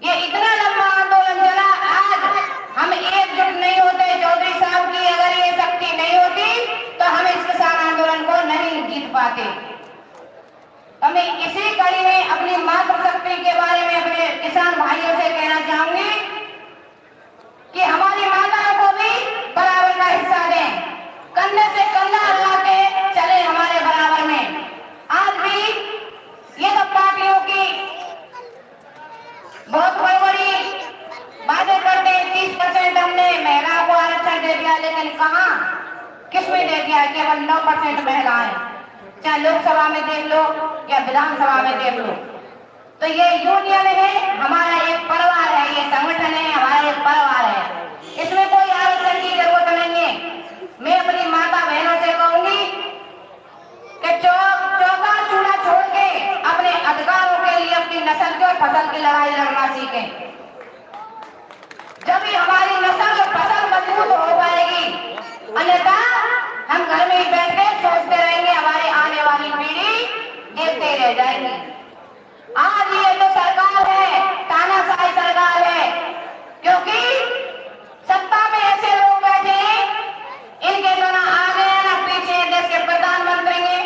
ये इतना लंबा आंदोलन चला, आज हम एकजुट नहीं होते, चौधरी साहब की अगर ये शक्ति नहीं होती तो हम इस किसान आंदोलन को नहीं जीत पाते। तो मैं इसी कड़ी में अपनी मातृशक्ति के बारे में अपने किसान भाइयों से कहना चाहूंगी कि हमारी माताओं को भी बराबर का हिस्सा दें, कंधे से कंधा लगा के चले हमारे बराबर में। आज भी ये तो पार्टियों की बहुत बड़ी बातें करते हैं, 30% हमने महिलाओं को आरक्षण दे दिया, लेकिन कहाँ किसमें दे दिया? केवल 9% महिलाएं, चाहे लोकसभा में देख लो या विधानसभा में देख लो। तो ये यूनियन है, हमारा एक परिवार है, ये संगठन है, हमारा एक परिवार है, इसमें कोई आरक्षण की जरूरत नहीं है। मैं अपनी माता बहनों से कहूंगी कि चौका चूल्हा छोड़ के अपने अधिकारों के लिए अपनी नस्ल की और फसल की लड़ाई लड़ना सीखें। जब ही हमारी नस्ल और फसल मजबूत हो पाएगी, अन्यथा हम घर में ही बैठ के सोचते रहेंगे, हमारी आने वाली पीढ़ी देखते रह जाएंगे। आज ये जो सरकार है, तानाशाही सरकार है, क्योंकि सत्ता में ऐसे लोग बैठे हैं, इनके तो ना आगे है ना पीछे है। देश के प्रधानमंत्री हैं,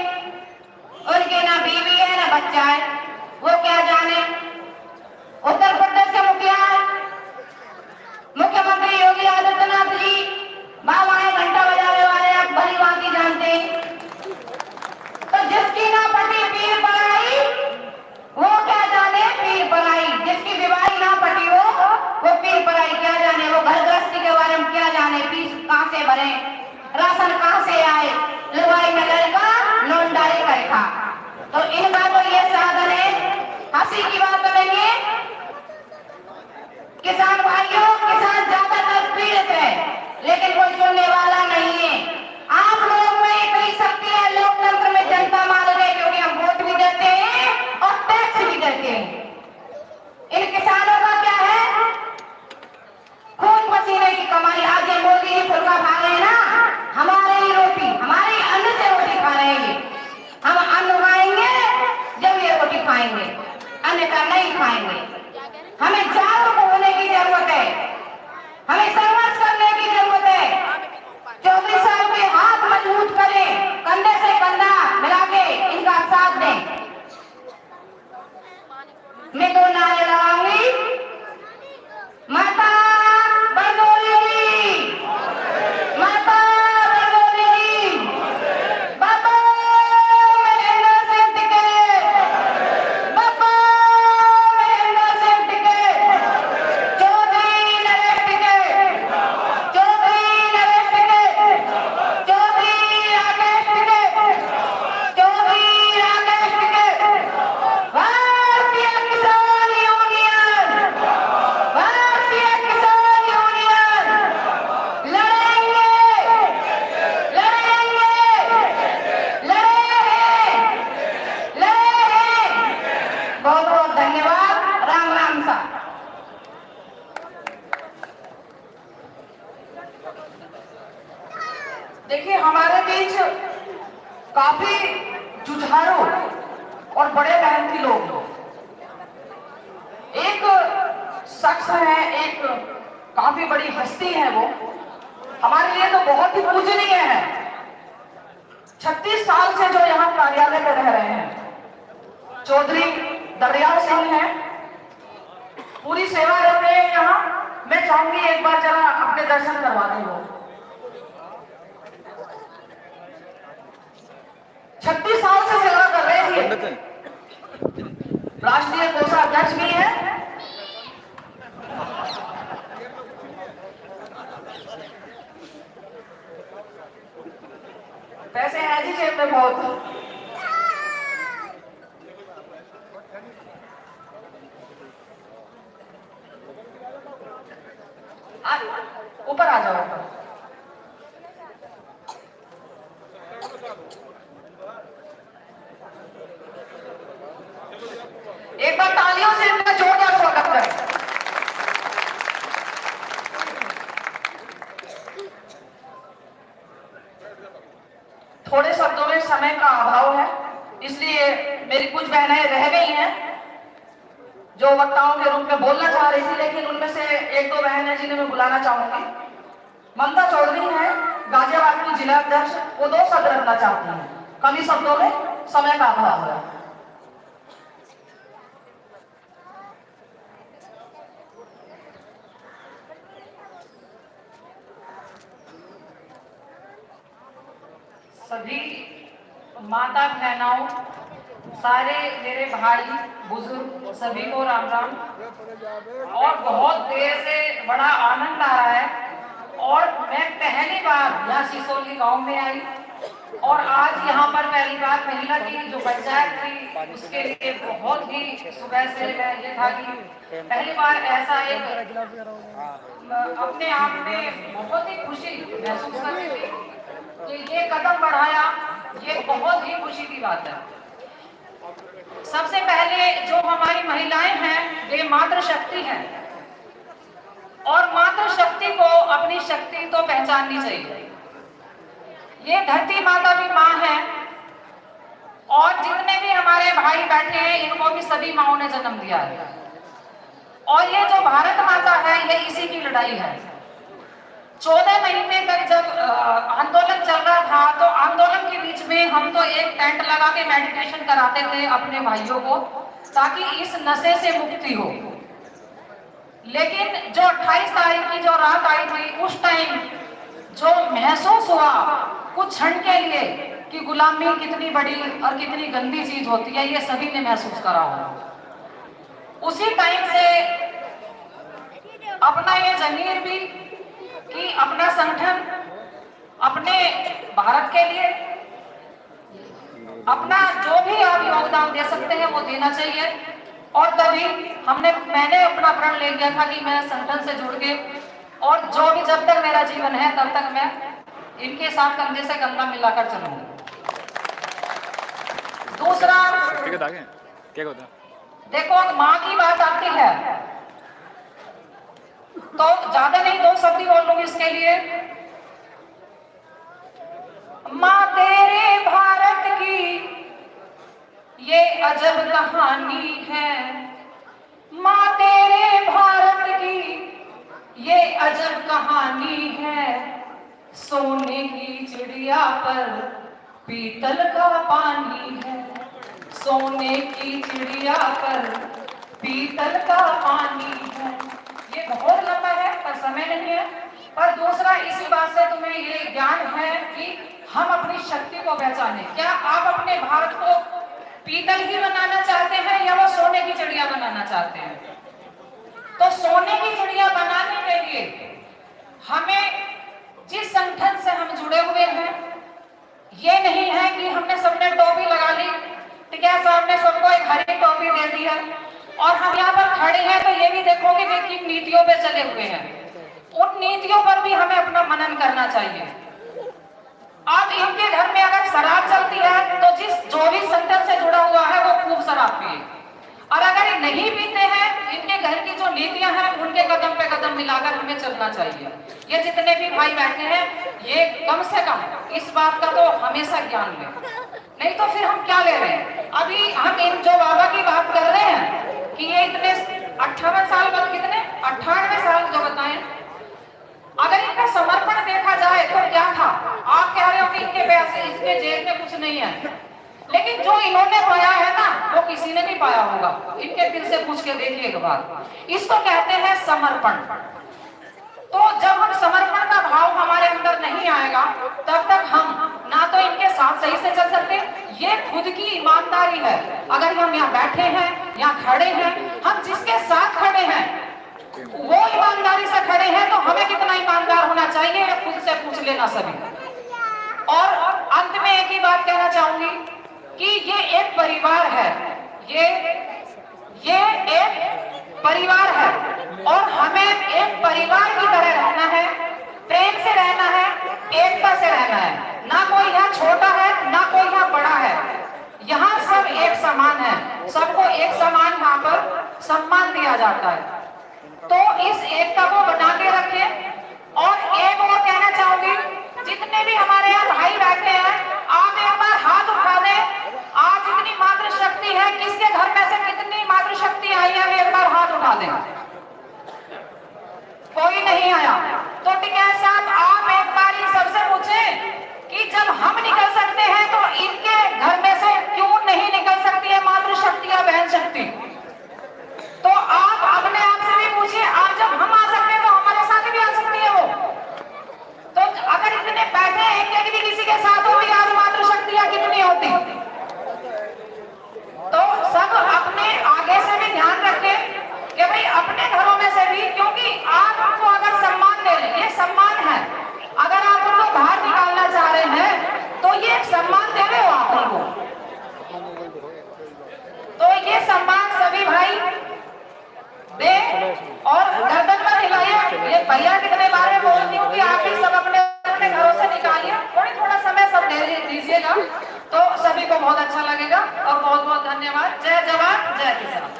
उनके ना बीवी है ना बच्चा है, वो क्या जाने। उत्तर प्रदेश के मुख्यमंत्री योगी आदित्यनाथ जी बाबा है, घंटा बजाने वाले, आप भली भांति जानते हैं। तो जिसकी ना पटी पीर पराई, वो क्या जाने पीर पराई। जिसकी बीमारी ना पटी हो, वो पीर पराई क्या जाने। वो घर गृहस्थी के बारे में क्या जाने, फीस कहाँ से भरे, राशन कहाँ से आए, लुगाई में लड़का लौंडाई करेगा। तो इनका तो ये साधन है। हंसी की बात नहीं है किसान भाइयों, किसान ज्यादातर पीड़ित है, लेकिन कोई सुनने वाला नहीं है। आप लोगों में इतनी शक्ति है, लोकतंत्र में जनता मान रहे, क्योंकि हम वोट भी देते हैं और टैक्स भी देते हैं। इन किसानों का क्या है? खून पसीने की कमाई। आज ये मोदी जी फुलका खा रहे हैं ना, हमारे ही रोटी, हमारे अन्न से रोटी खा रहे हैं। हम अन्न खाएंगे जब ये रोटी खाएंगे, अन्न का नहीं खाएंगे। हमें जागरूक होने की जरूरत है, हमें संघर्ष करने देखिए, हमारे बीच काफी जुझारू और बड़े मेहनती लोग, एक शख्स है, एक काफी बड़ी हस्ती है, वो हमारे लिए तो बहुत ही पूजनीय है। 36 साल से जो यहाँ कार्यालय में रह रहे हैं, चौधरी दरियाल सिंह हैं, पूरी सेवा कर रहे हैं यहाँ। मैं चाहूंगी एक बार जरा अपने दर्शन करवा दें। वो 36 साल से सेवा कर रहे हैं, राष्ट्रीय कोषाध्यक्ष भी है। पैसे हैं जी जेब में बहुत। ऊपर आ जाओ। एक बार तालियों से इनका जोरदार स्वागत करें। थोड़े शब्दों में समय का अभाव है, इसलिए मेरी कुछ बहनें रह गई हैं जो वक्ताओं के रूप में बोलना चाह रही थी, लेकिन उनमें से एक दो बहन है जिन्हें मैं बुलाना चाहूंगी। ममता चौधरी है, गाजियाबाद की जिला अध्यक्ष, वो 2 शब्द रखना चाहती हैं। कम ही शब्दों में, समय का अभाव है। सभी माता बहनों, सारे मेरे भाई बुजुर्ग, सभी को राम राम। और बहुत देर से बड़ा आनंद आ रहा है, और मैं पहली बार यहाँ सिसोली गांव में आई, और आज यहाँ पर पहली बार महिला की जो पंचायत थी उसके लिए बहुत ही सुबह से ये था कि पहली बार ऐसा एक अपने आप में बहुत ही खुशी महसूस कर रही थी कि ये कदम बढ़ाया, ये बहुत ही खुशी की बात है। सबसे पहले जो हमारी महिलाएं हैं वे मातृ शक्ति हैं, और मातृ शक्ति को अपनी शक्ति तो पहचाननी चाहिए। ये धरती माता भी माँ है, और जितने भी हमारे भाई बैठे हैं इनको भी सभी माँओं ने जन्म दिया है, और ये जो भारत माता है ये इसी की लड़ाई है। 14 महीने तक जब आंदोलन चल रहा था, तो आंदोलन के बीच में हम तो एक टेंट लगा के मेडिटेशन कराते थे अपने भाइयों को, ताकि इस नशे से मुक्ति हो। लेकिन जो 28 तारीख की जो रात आई थी, उस टाइम जो महसूस हुआ कुछ क्षण के लिए कि गुलामी कितनी बड़ी और कितनी गंदी चीज होती है, ये सभी ने महसूस करा हो। उसी टाइम से अपना ये जमीर भी कि अपना संगठन अपने भारत के लिए अपना जो भी आप योगदान दे सकते हैं वो देना चाहिए। और तभी मैंने अपना प्रण ले लिया था कि मैं संगठन से जुड़ के, और जो भी जब तक मेरा जीवन है तब तक मैं इनके साथ कंधे से कंधा मिलाकर चलूंगी। दूसरा, क्या होता देखो, माँ की बात आती है तो ज्यादा नहीं 2 शब्द ही बोल लूंगी इसके लिए। माँ तेरे भारत की ये अजब कहानी है, माँ तेरे भारत की ये अजब कहानी है। सोने की चिड़िया पर पीतल का पानी है, सोने की चिड़िया पर पीतल का पानी है। ये बहुत लंबा है पर समय नहीं है। पर दूसरा, इसी बात से तुम्हें ये ज्ञान है कि हम अपनी शक्ति को पहचाने। क्या आप अपने भारत को पीतल ही बनाना चाहते हैं या वो सोने की चिड़िया बनाना चाहते हैं? तो सोने की चिड़िया बनाने के लिए हमें जिस संगठन से हम जुड़े हुए हैं, ये नहीं है कि हमने सबने टोपी लगा ली, ठीक है, साहब ने सबको एक हरी टोपी दे दी है और हम यहाँ पर खड़े हैं, तो ये भी देखो कि वे किन नीतियों पे चले हुए हैं। उन नीतियों पर भी हमें अपना मनन करना चाहिए। अब इनके घर में अगर शराब चलती है तो जो भी संगठन से जुड़ा हुआ है वो खूब शराब पिए। और अगर ये नहीं पीते हैं, इनके घर की जो नीतियां हैं उनके कदम पे कदम मिलाकर हमें चलना चाहिए। ये जितने भी भाई बैठे हैं, ये कम से कम इस बात का तो हमेशा ज्ञान लें, नहीं तो फिर हम क्या ले रहे हैं। अभी हम इन जो बाबा की बात कर रहे हैं कि ये इतने 58 साल बाद, कितने 98 साल जो बताएं, अगर इनका समर्पण देखा जाए तो क्या था। आप कह रहे हो कि इनके पैसे, इसके जेब में कुछ नहीं है, लेकिन जो इन्होंने पाया है ना, वो किसी ने नहीं पाया होगा। इनके दिल से पूछ के देखिए एक बार। इसको कहते हैं समर्पण। तो जब हम समर्पण का भाव हमारे अंदर नहीं आएगा, तब तक हम ना तो इनके साथ सही से चल सकते। ये खुद की ईमानदारी है। अगर हम यहाँ बैठे हैं, यहाँ खड़े हैं, हम जिसके साथ खड़े हैं वो ईमानदारी से खड़े हैं, तो हमें कितना ईमानदार होना चाहिए, ये खुद से पूछ लेना सभी। और अंत में एक ही बात कहना चाहूंगी कि ये एक परिवार है, ये एक परिवार है, और हमें एक परिवार की तरह रहना है, प्रेम से रहना है, एकता से रहना है। ना कोई यहाँ छोटा है, ना कोई यहाँ बड़ा है, यहाँ सब एक समान है, सबको एक समान यहाँ पर सम्मान दिया जाता है। तो इस एकता को बना के रखें। और एक और कहना चाहूंगी, जितने भी हमारे यहाँ भाई बैठे हैं, आप एक बार हाथ उठा दें। आज इतनी मातृशक्ति है, किसके घर में से कितनी मातृशक्ति आई है, एक बार हाथ उठा दें। कोई नहीं आया, तो टिकैत साहब आप एक बार ही सबसे पूछें कि जब हम निकल सकते हैं तो इनके घर में से क्यों नहीं निकल सकती है मातृशक्ति या बहन शक्ति। तो आप अपने आप से भी पूछिए, आज जब हम आ सकते हैं तो हमारे साथ भी आ सकती है वो। तो अगर इतने बैठे हैं, कि किसी के साथ होगी आज मातृशक्तियां कितनी होती। तो सब अपने आगे से भी ध्यान रखें कि भाई अपने घरों में से भी, क्योंकि आप उनको अगर सम्मान दे रहे, ये सम्मान है। अगर आप उनको बाहर निकालना चाह रहे हैं तो ये सम्मान दे रहे हो आप उनको। तो ये सम्मान सभी भाई दे और गर्दन में हिलाइए। ये भैया कितने बारे बोलती हूँ कि आप ही सब अपने अपने घरों से निकालिए, थोड़ा समय सब दे दीजिएगा, तो सभी को बहुत अच्छा लगेगा। और बहुत बहुत धन्यवाद। जय जवान जय किसान।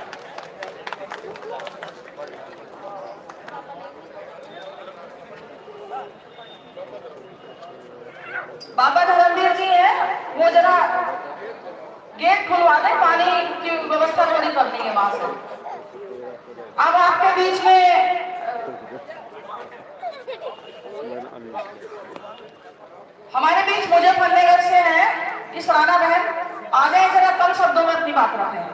बाबा धर्मवीर जी है, वो जरा गेट खुलवा दे, पानी की व्यवस्था थोड़ी करनी है वहां से। अब आपके बीच में हमारे बीच मुजफ्फरनगर से है इस राना बहन, आ जाए, जरा कम शब्दों में अपनी बात रखते हैं।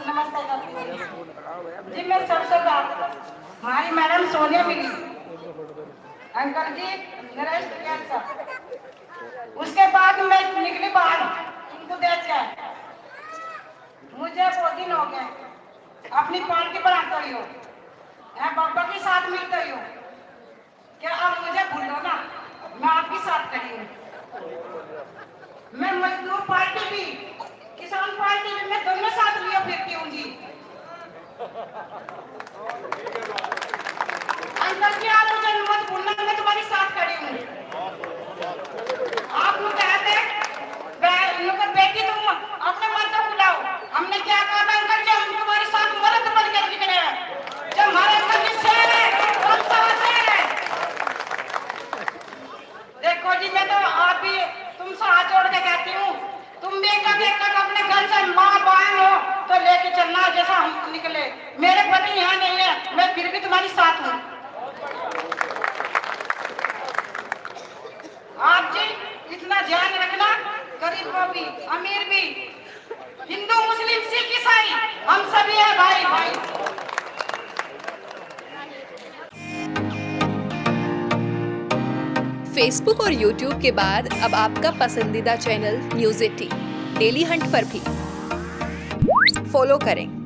नमस्ते जी। मैं सबसे हमारी मैडम सोनिया मिली, अंकल जी नरेश साहब। उसके बाद मैं निकली बाहर, उनको देख कर मुझे 2 दिन हो गए अपनी पार्टी बनाते हुई हो, बाबा के साथ मिलते हुई हो। क्या आप मुझे भूल लो ना, मैं आपके साथ खड़ी हूँ। मैं मजदूर पार्टी भी, किसान पार्टी भी, मैं दोनों साथ लिया फिरती हूँ जी। अंकल जी आप मुझे मत भूलना, मैं तुम्हारे साथ खड़ी हूँ। आप लोग कहते बेटी तुम अपने मर्द को बुलाओ, हमने क्या कहा था अंकल जी, हम तुम्हारे साथ मर्द बन कर निकले हैं। जब हमारे अंकल जी शेर है, हम सब शेर है। देखो जी, मैं तो आप भी तुमसे हाथ जोड़ के कहती हूँ, तुम भी एक अपने घर से माँ बहन हो तो लेके चलना, जैसा हम निकले। मेरे पति यहाँ नहीं है, मैं फिर भी तुम्हारे साथ हूँ। आप जी इतना ध्यान रखना, गरीब को भी, अमीर भी, हिंदू मुस्लिम सिख ईसाई, हम सभी है भाई भाई। फेसबुक और यूट्यूब के बाद अब आपका पसंदीदा चैनल न्यूज़ 18 डेली हंट पर भी फॉलो करें।